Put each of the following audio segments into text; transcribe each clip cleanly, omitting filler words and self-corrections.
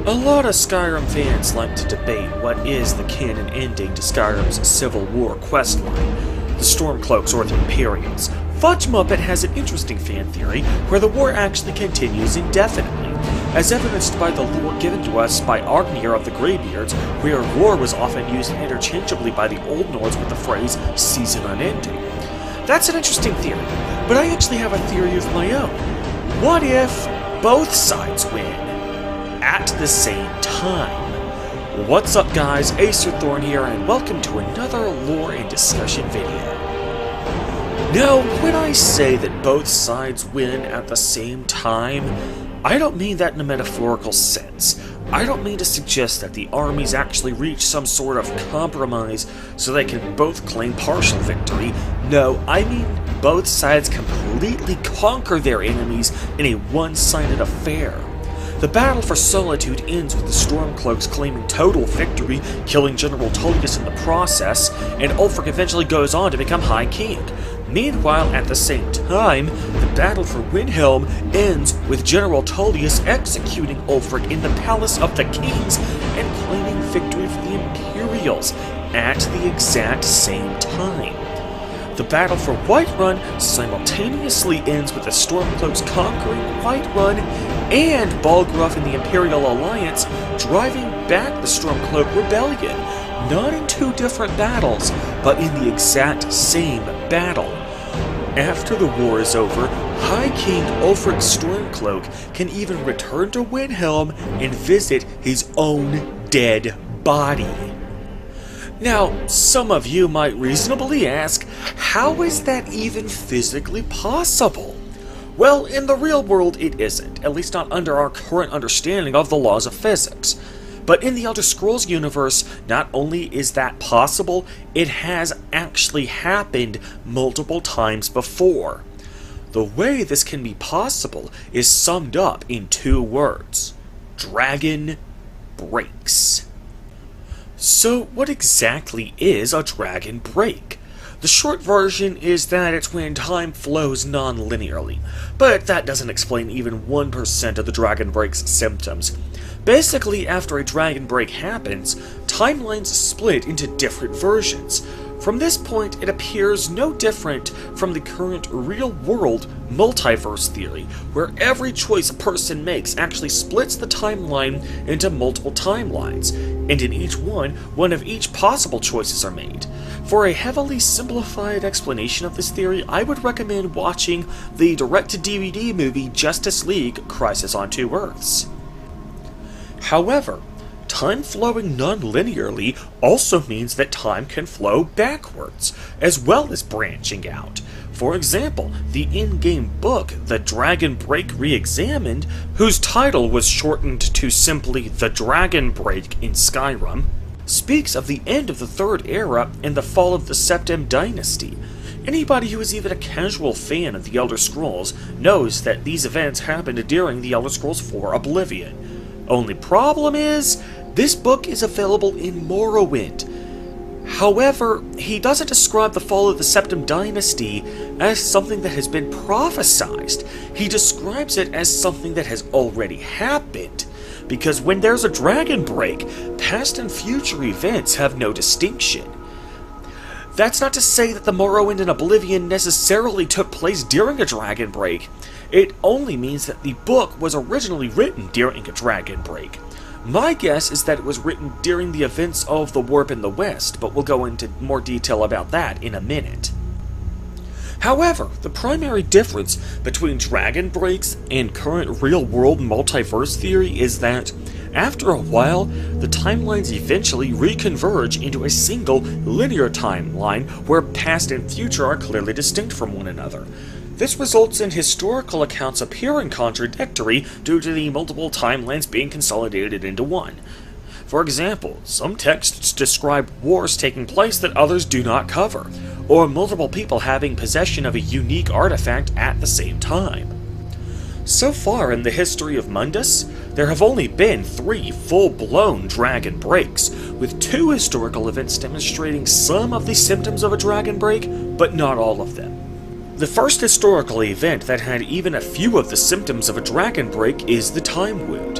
A lot of Skyrim fans like to debate what is the canon ending to Skyrim's Civil War questline, the Stormcloaks or the Imperials. Fudge Muppet has an interesting fan theory where the war actually continues indefinitely, as evidenced by the lore given to us by Agnir of the Greybeards, where war was often used interchangeably by the Old Nords with the phrase season unending. That's an interesting theory, but I actually have a theory of my own. What if both sides win at the same time? What's up guys, Acer Thorn here, and welcome to another lore and discussion video. Now, when I say that both sides win at the same time, I don't mean that in a metaphorical sense. I don't mean to suggest that the armies actually reach some sort of compromise so they can both claim partial victory. No, I mean both sides completely conquer their enemies in a one-sided affair. The battle for Solitude ends with the Stormcloaks claiming total victory, killing General Tullius in the process, and Ulfric eventually goes on to become High King. Meanwhile, at the same time, the battle for Windhelm ends with General Tullius executing Ulfric in the Palace of the Kings and claiming victory for the Imperials at the exact same time. The battle for Whiterun simultaneously ends with the Stormcloaks conquering Whiterun and Balgruuf and the Imperial Alliance driving back the Stormcloak Rebellion, not in two different battles, but in the exact same battle. After the war is over, High King Ulfric Stormcloak can even return to Windhelm and visit his own dead body. Now, some of you might reasonably ask, how is that even physically possible? Well, in the real world it isn't, at least not under our current understanding of the laws of physics. But in the Elder Scrolls universe, not only is that possible, it has actually happened multiple times before. The way this can be possible is summed up in two words: dragon breaks. So what exactly is a dragon break? The short version is that it's when time flows non-linearly, but that doesn't explain even 1% of the dragon break's symptoms. Basically, after a dragon break happens, timelines split into different versions. From this point, it appears no different from the current real-world multiverse theory, where every choice a person makes actually splits the timeline into multiple timelines, and in each one of each possible choices are made. For a heavily simplified explanation of this theory, I would recommend watching the direct-to-DVD movie Justice League: Crisis on Two Earths. However, time flowing non-linearly also means that time can flow backwards, as well as branching out. For example, the in-game book, The Dragon Break Re-Examined, whose title was shortened to simply The Dragon Break in Skyrim, speaks of the end of the Third Era and the fall of the Septim Dynasty. Anybody who is even a casual fan of the Elder Scrolls knows that these events happened during the Elder Scrolls IV Oblivion. Only problem is, this book is available in Morrowind. However, he doesn't describe the fall of the Septim Dynasty as something that has been prophesized. He describes it as something that has already happened. Because when there's a dragon break, past and future events have no distinction. That's not to say that the Morrowind and Oblivion necessarily took place during a dragon break. It only means that the book was originally written during a dragon break. My guess is that it was written during the events of the Warp in the West, but we'll go into more detail about that in a minute. However, the primary difference between dragon breaks and current real-world multiverse theory is that, after a while, the timelines eventually reconverge into a single linear timeline where past and future are clearly distinct from one another. This results in historical accounts appearing contradictory due to the multiple timelines being consolidated into one. For example, some texts describe wars taking place that others do not cover, or multiple people having possession of a unique artifact at the same time. So far in the history of Mundus, there have only been 3 full-blown dragon breaks, with 2 historical events demonstrating some of the symptoms of a dragon break, but not all of them. The first historical event that had even a few of the symptoms of a dragon break is the Time Wound.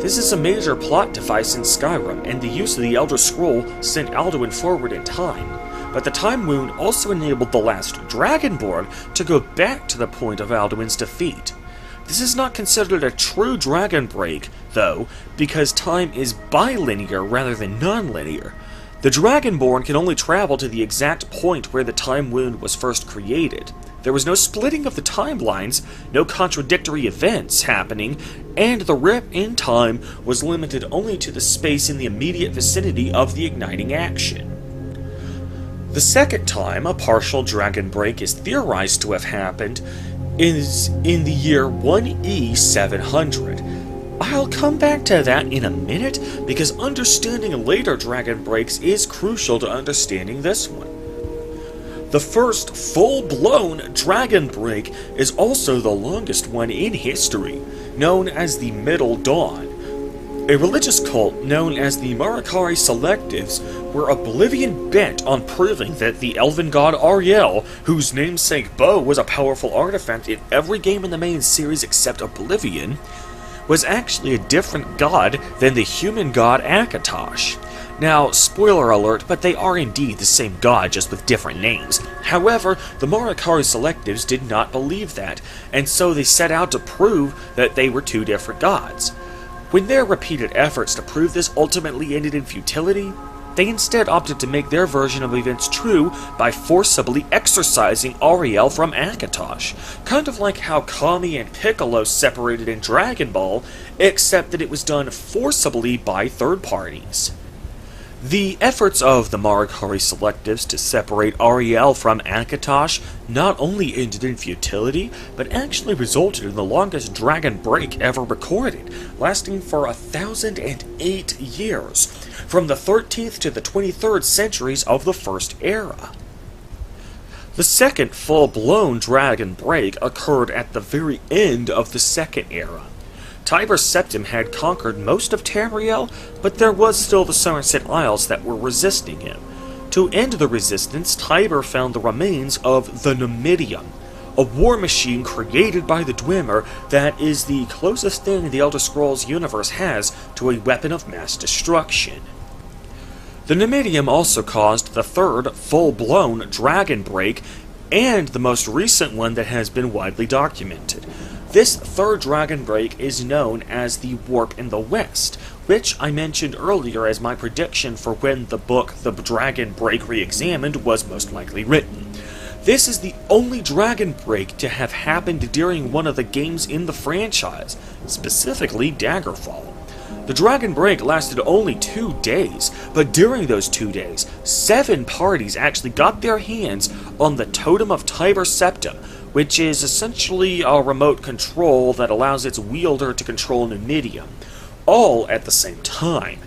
This is a major plot device in Skyrim, and the use of the Elder Scroll sent Alduin forward in time. But the Time Wound also enabled the last Dragonborn to go back to the point of Alduin's defeat. This is not considered a true Dragon Break, though, because time is bilinear rather than non-linear. The Dragonborn can only travel to the exact point where the Time Wound was first created. There was no splitting of the timelines, no contradictory events happening, and the rip in time was limited only to the space in the immediate vicinity of the igniting action. The second time a partial Dragon Break is theorized to have happened is in the year 1E 700. I'll come back to that in a minute, because understanding later Dragon Breaks is crucial to understanding this one. The first full-blown Dragon Break is also the longest one in history, known as the Middle Dawn. A religious cult known as the Marikari Selectives were oblivion bent on proving that the elven god Ariel, whose namesake bow was a powerful artifact in every game in the main series except Oblivion, was actually a different god than the human god Akatosh. Now, spoiler alert, but they are indeed the same god, just with different names. However, the Marikari Selectives did not believe that, and so they set out to prove that they were two different gods. When their repeated efforts to prove this ultimately ended in futility, they instead opted to make their version of events true by forcibly exorcising Ariel from Akatosh, kind of like how Kami and Piccolo separated in Dragon Ball, except that it was done forcibly by third parties. The efforts of the Marikari Selectives to separate Ariel from Akatosh not only ended in futility, but actually resulted in the longest Dragon Break ever recorded, lasting for 1,008 years, from the 13th to the 23rd centuries of the First Era. The second full-blown Dragon Break occurred at the very end of the Second Era. Tiber Septim had conquered most of Tamriel, but there was still the Somerset Isles that were resisting him. To end the resistance, Tiber found the remains of the Numidium, a war machine created by the Dwemer that is the closest thing the Elder Scrolls universe has to a weapon of mass destruction. The Numidium also caused the third full-blown Dragon Break, and the most recent one that has been widely documented. This third Dragon Break is known as the Warp in the West, which I mentioned earlier as my prediction for when the book The Dragon Break Re-Examined was most likely written. This is the only Dragon Break to have happened during one of the games in the franchise, specifically Daggerfall. The Dragon Break lasted only 2 days, but during those 2 days, 7 parties actually got their hands on the Totem of Tiber Septim, which is essentially a remote control that allows its wielder to control Numidium, all at the same time.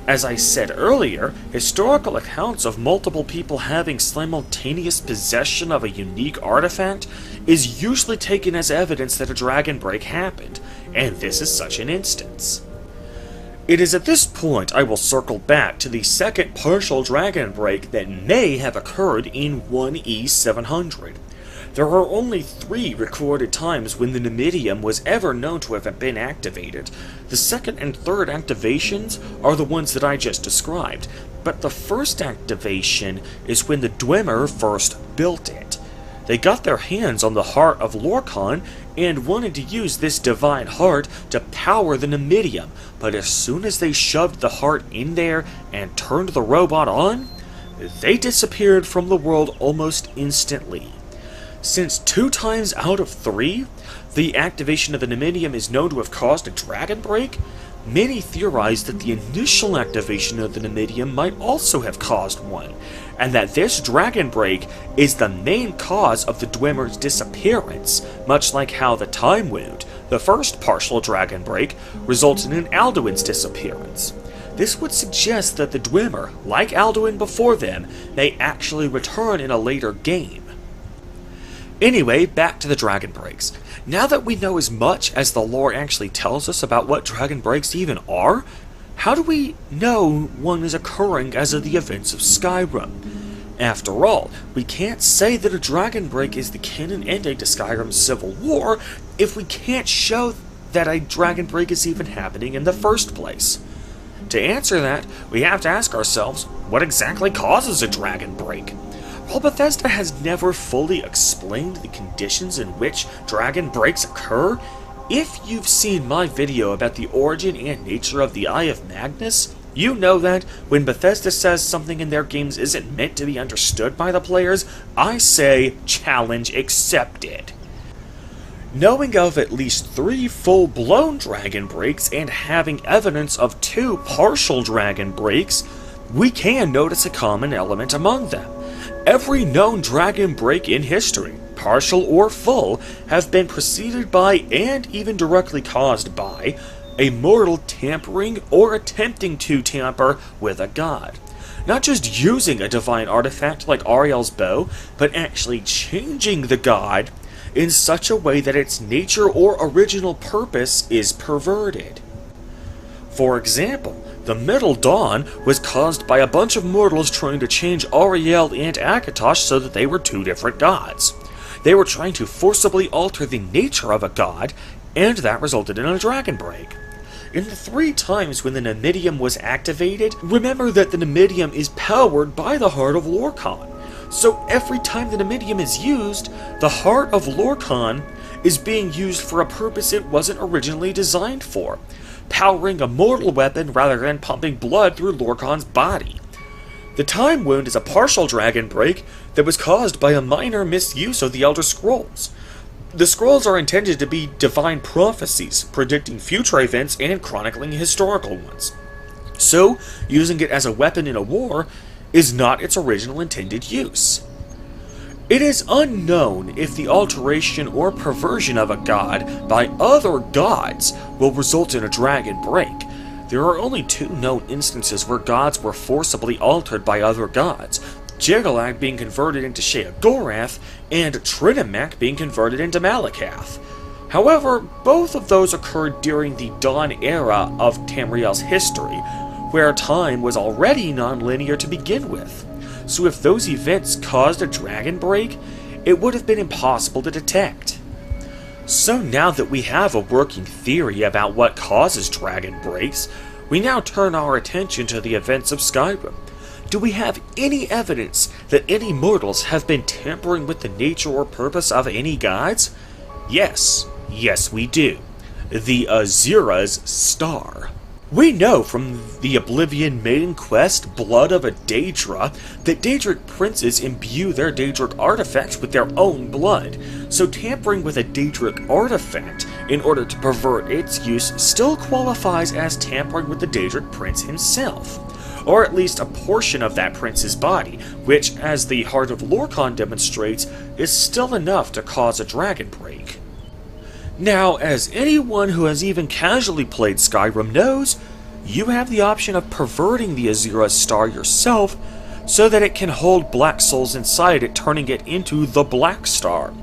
As I said earlier, historical accounts of multiple people having simultaneous possession of a unique artifact is usually taken as evidence that a Dragon Break happened, and this is such an instance. It is at this point I will circle back to the second partial Dragon Break that may have occurred in 1E 700. There are only 3 recorded times when the Numidium was ever known to have been activated. The second and third activations are the ones that I just described, but the first activation is when the Dwemer first built it. They got their hands on the heart of Lorkhan and wanted to use this divine heart to power the Numidium, but as soon as they shoved the heart in there and turned the robot on, they disappeared from the world almost instantly. Since 2 times out of 3, the activation of the Numidium is known to have caused a Dragon Break, many theorize that the initial activation of the Numidium might also have caused one, and that this Dragon Break is the main cause of the Dwemer's disappearance, much like how the Time Wound, the first partial Dragon Break, resulted in Alduin's disappearance. This would suggest that the Dwemer, like Alduin before them, may actually return in a later game. Anyway, back to the Dragon Breaks. Now that we know as much as the lore actually tells us about what Dragon Breaks even are, how do we know one is occurring as of the events of Skyrim? After all, we can't say that a Dragon Break is the canon ending to Skyrim Civil War if we can't show that a dragon break is even happening in the first place? To answer that, we have to ask ourselves, what exactly causes a dragon break? While Bethesda has never fully explained the conditions in which dragon breaks occur, if you've seen my video about the origin and nature of the Eye of Magnus, you know that when Bethesda says something in their games isn't meant to be understood by the players, I say, challenge accepted. Knowing of at least 3 full-blown dragon breaks and having evidence of 2 partial dragon breaks, we can notice a common element among them. Every known dragon break in history, partial or full, have been preceded by, and even directly caused by, a mortal tampering or attempting to tamper with a god. Not just using a divine artifact like Ariel's bow, but actually changing the god in such a way that its nature or original purpose is perverted. For example, the Middle Dawn was caused by a bunch of mortals trying to change Ariel and Akatosh so that they were 2 different gods. They were trying to forcibly alter the nature of a god, and that resulted in a dragon break. In the 3 times when the Numidium was activated, remember that the Numidium is powered by the Heart of Lorkhan. So every time the Numidium is used, the Heart of Lorkhan is being used for a purpose it wasn't originally designed for, powering a mortal weapon rather than pumping blood through Lorkhan's body. The Time Wound is a partial dragon break that was caused by a minor misuse of the Elder Scrolls. The scrolls are intended to be divine prophecies, predicting future events and chronicling historical ones. So, using it as a weapon in a war is not its original intended use. It is unknown if the alteration or perversion of a god by other gods will result in a dragon break. There are only 2 known instances where gods were forcibly altered by other gods, Jiggalag being converted into Sheogorath, and Trinamach being converted into Malakath. However, both of those occurred during the Dawn era of Tamriel's history, where time was already non-linear to begin with. So if those events caused a dragon break, it would have been impossible to detect. So now that we have a working theory about what causes dragon breaks, we now turn our attention to the events of Skyrim. Do we have any evidence that any mortals have been tampering with the nature or purpose of any gods? Yes, we do. The Azura's Star. We know from the Oblivion main quest, Blood of a Daedra, that Daedric princes imbue their Daedric artifacts with their own blood, so tampering with a Daedric artifact in order to pervert its use still qualifies as tampering with the Daedric prince himself, or at least a portion of that prince's body, which, as the Heart of Lorkhan demonstrates, is still enough to cause a dragon break. Now, as anyone who has even casually played Skyrim knows, you have the option of perverting the Azura's Star yourself so that it can hold black souls inside it, turning it into the Black Star.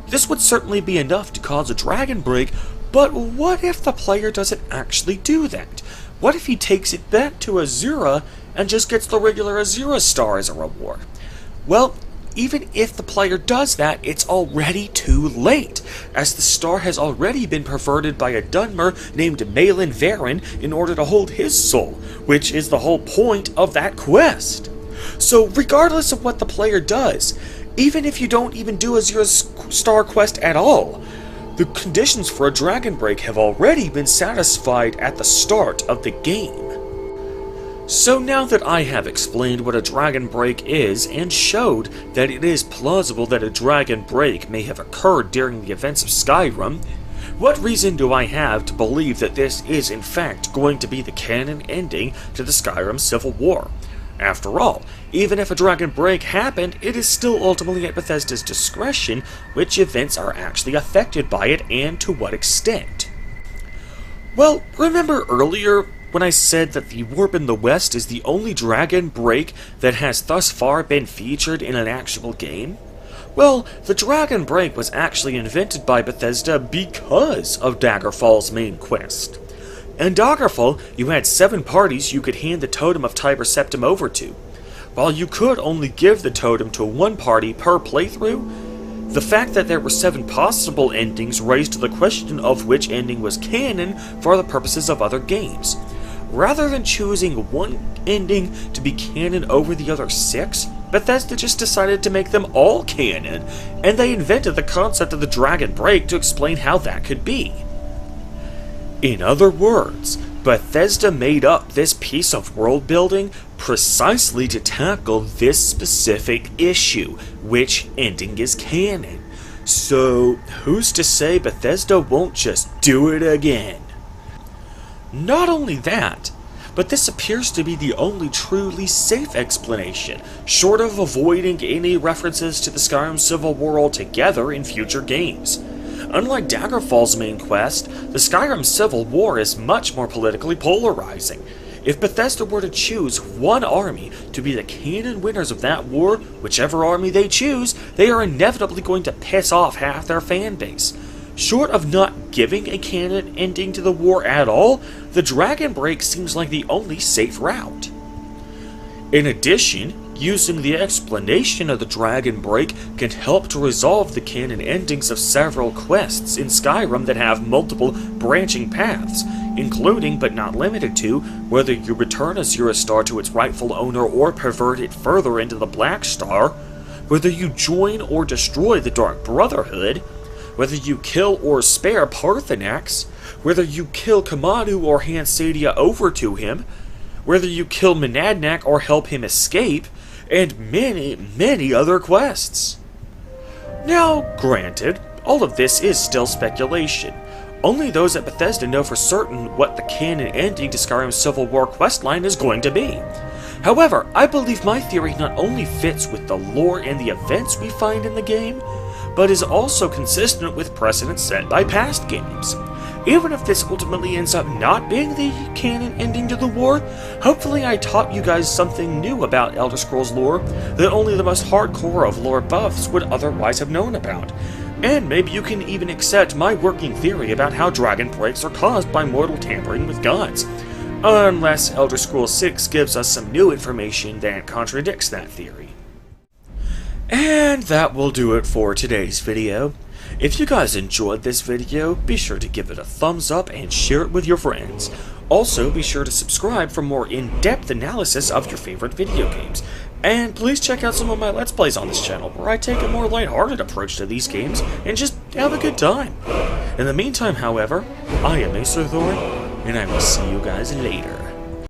This would certainly be enough to cause a dragon break, but what if the player doesn't actually do that? What if he takes it back to Azura and just gets the regular Azura Star as a reward? Well, even if the player does that, it's already too late, as the star has already been perverted by a Dunmer named Malin Varen in order to hold his soul, which is the whole point of that quest. So regardless of what the player does, even if you don't even do Azura's Star quest at all, the conditions for a dragon break have already been satisfied at the start of the game. So now that I have explained what a dragon break is and showed that it is plausible that a dragon break may have occurred during the events of Skyrim, what reason do I have to believe that this is in fact going to be the canon ending to the Skyrim Civil War? After all, even if a dragon break happened, it is still ultimately at Bethesda's discretion which events are actually affected by it and to what extent. Well, remember earlier when I said that the Warp in the West is the only dragon break that has thus far been featured in an actual game? Well, the dragon break was actually invented by Bethesda because of Daggerfall's main quest. In Daggerfall, you had 7 parties you could hand the Totem of Tiber Septim over to. While you could only give the totem to one party per playthrough, The fact that there were 7 possible endings raised the question of which ending was canon for the purposes of other games. Rather than choosing one ending to be canon over the other 6, Bethesda just decided to make them all canon, and they invented the concept of the Dragon Break to explain how that could be. In other words, Bethesda made up this piece of world building precisely to tackle this specific issue, which ending is canon. So, who's to say Bethesda won't just do it again? Not only that, but this appears to be the only truly safe explanation, short of avoiding any references to the Skyrim Civil War altogether in future games. Unlike Daggerfall's main quest, the Skyrim Civil War is much more politically polarizing. If Bethesda were to choose one army to be the canon winners of that war, whichever army they choose, they are inevitably going to piss off half their fanbase. Short of not giving a canon ending to the war at all, the Dragon Break seems like the only safe route. In addition, using the explanation of the Dragon Break can help to resolve the canon endings of several quests in Skyrim that have multiple branching paths, including but not limited to whether you return a Zero Star to its rightful owner or pervert it further into the Black Star, whether you join or destroy the Dark Brotherhood, whether you kill or spare Parthenax, whether you kill Kamadu or hand Sadia over to him, whether you kill Monadnac or help him escape, and many, many other quests. Now, granted, all of this is still speculation. Only those at Bethesda know for certain what the canon ending to Skyrim Civil War questline is going to be. However, I believe my theory not only fits with the lore and the events we find in the game, but is also consistent with precedents set by past games. Even if this ultimately ends up not being the canon ending to the war, hopefully I taught you guys something new about Elder Scrolls lore that only the most hardcore of lore buffs would otherwise have known about. And maybe you can even accept my working theory about how dragon breaks are caused by mortal tampering with gods. Unless Elder Scrolls 6 gives us some new information that contradicts that theory. And that will do it for today's video. If you guys enjoyed this video, be sure to give it a thumbs up and share it with your friends. Also, be sure to subscribe for more in-depth analysis of your favorite video games. And please check out some of my Let's Plays on this channel, where I take a more lighthearted approach to these games and just have a good time. In the meantime, however, I am Acer Thor, and I will see you guys later.